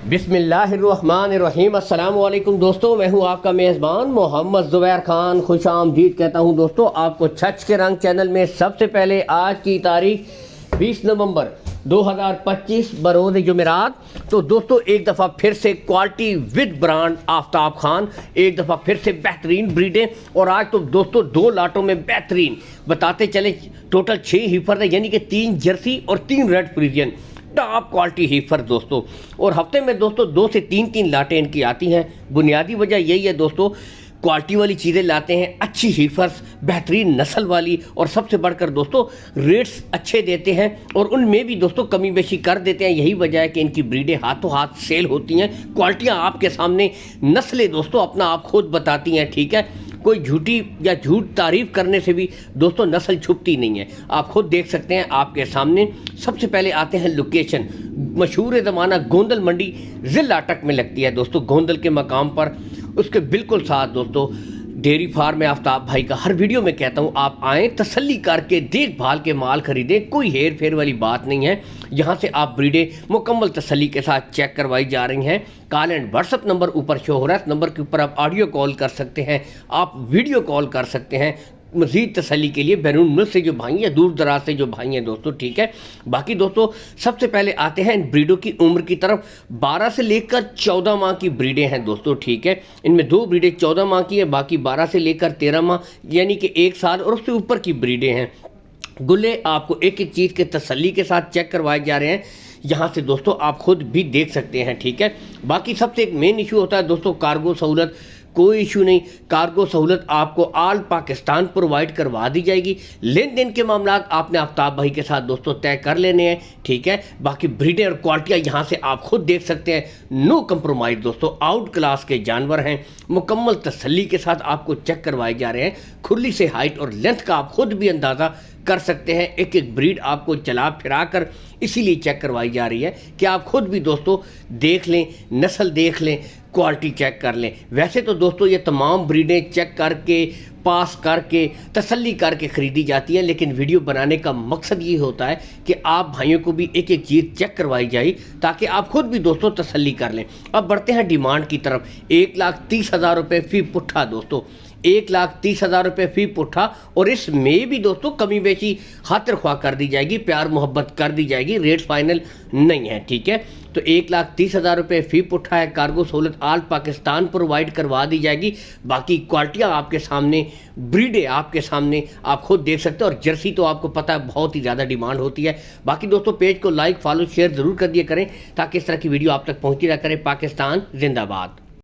बिस्मिल्लाहिर्रहमानिर्रहीम। अस्सलाम वालेकुम दोस्तों, मैं हूं आपका मेज़बान मोहम्मद ज़ुबैर खान। खुश आमदीद कहता हूं दोस्तों आपको छच के रंग चैनल में। सबसे पहले आज की तारीख 20 नवंबर 2025 बरोज़ जुमेरात। तो दोस्तों एक दफ़ा फिर से quality with brand Aftab Khan, एक दफ़ा फिर से बेहतरीन ब्रीडें। और आज तो दोस्तों 2 लाटों में बेहतरीन बताते चले। टोटल 6 हीफर है, यानी कि 3 जर्सी और 3 रेड फ्रीजियन, टॉप क्वालिटी हीफर दोस्तों। और हफ्ते में दोस्तों 2 से 3 लाटें इनकी आती हैं। बुनियादी वजह यही है दोस्तों, क्वालिटी वाली चीज़ें लाते हैं, अच्छी हीफर्स, बेहतरीन नस्ल वाली, और सबसे बढ़कर दोस्तों रेट्स अच्छे देते हैं और उनमें भी दोस्तों कमी बेशी कर देते हैं। यही वजह है कि इनकी ब्रीडें हाथों हाथ सेल होती हैं। क्वालिटियाँ आपके सामने, नस्लें दोस्तों अपना आप खुद बताती हैं, ठीक है। कोई झूठी या झूठ तारीफ करने से भी दोस्तों नस्ल छुपती नहीं है, आप खुद देख सकते हैं आपके सामने। सबसे पहले आते हैं लोकेशन, मशहूर ज़माना गोंदल मंडी ज़िला अटक में लगती है दोस्तों, गोंदल के मकाम पर। उसके बिल्कुल साथ दोस्तों डेयरी फार्म है आफ्ताब भाई का। हर वीडियो में कहता हूँ आप आएँ, तसल्ली करके देखभाल के माल खरीदें, कोई हेर फेर वाली बात नहीं है। यहाँ से आप ब्रीडें मुकम्मल तसल्ली के साथ चेक करवाई जा रही हैं। कॉल एंड व्हाट्सअप नंबर ऊपर शो हो रहा है, इस नंबर के ऊपर आप ऑडियो कॉल कर सकते हैं, आप वीडियो कॉल कर सकते हैं मज़ीद तसल्ली के लिए, बैरून मुल्क से जो भाई हैं, दूर दराज से जो भाई हैं दोस्तों, ठीक है। बाकी दोस्तों सबसे पहले आते हैं इन ब्रीडों की उम्र की तरफ। 12 से लेकर 14 माह की ब्रीडें हैं दोस्तों, ठीक है। इनमें 2 ब्रीडें 14 माह की है, बाकी 12 से लेकर 13 माह यानी कि 1 साल और उससे ऊपर की ब्रीडें हैं। गुल्ले आपको एक एक चीज़ के तसल्ली के साथ चेक करवाए जा रहे हैं, यहाँ से दोस्तों आप खुद भी देख सकते हैं, ठीक है। बाकी सबसे एक मेन इशू होता है दोस्तों कार्गो सहूलत। कोई इशू नहीं, कार्गो सहूलत आपको ऑल पाकिस्तान प्रोवाइड करवा दी जाएगी। लेन देन के मामला आपने आफ्ताब भाई के साथ दोस्तों तय कर लेने हैं, ठीक है। बाकी ब्रीडें और क्वालिटियाँ यहाँ से आप खुद देख सकते हैं, नो कंप्रोमाइज़ दोस्तों, आउट क्लास के जानवर हैं। मुकम्मल तसल्ली के साथ आपको चेक करवाए जा रहे हैं। खुरली से हाइट और लेंथ का आप खुद भी अंदाज़ा कर सकते हैं। एक एक ब्रीड आपको चला फिरा कर इसीलिए चेक करवाई जा रही है कि आप खुद भी दोस्तों देख लें, नस्ल देख लें, क्वालिटी चेक कर लें। वैसे तो दोस्तों ये तमाम ब्रीडें चेक करके, पास करके, तसल्ली करके ख़रीदी जाती है, लेकिन वीडियो बनाने का मकसद ये होता है कि आप भाइयों को भी एक एक चीज़ चेक करवाई जाए ताकि आप खुद भी दोस्तों तसल्ली कर लें। अब बढ़ते हैं डिमांड की तरफ। 1,30,000 रुपये फ़ी पुट्ठा दोस्तों, 1,30,000 रुपये फ़ी पुट्ठा। और इसमें भी दोस्तों कमी बेची खातिर ख्वाह कर दी जाएगी, प्यार मोहब्बत कर दी जाएगी, रेट फाइनल नहीं है, ठीक है। तो 1,30,000 रुपये फ़ी पुट्ठा है। कार्गो सहूलत ऑल पाकिस्तान प्रोवाइड करवा दी जाएगी। बाकी क्वालिटियाँ आपके सामने, ब्रीडें आपके सामने, आप खुद देख सकते हैं। और जर्सी तो आपको पता है बहुत ही ज़्यादा डिमांड होती है। बाकी दोस्तों पेज को लाइक, फॉलो, शेयर ज़रूर कर दिया करें ताकि इस तरह की वीडियो आप तक पहुँची रहा करें। पाकिस्तान जिंदाबाद।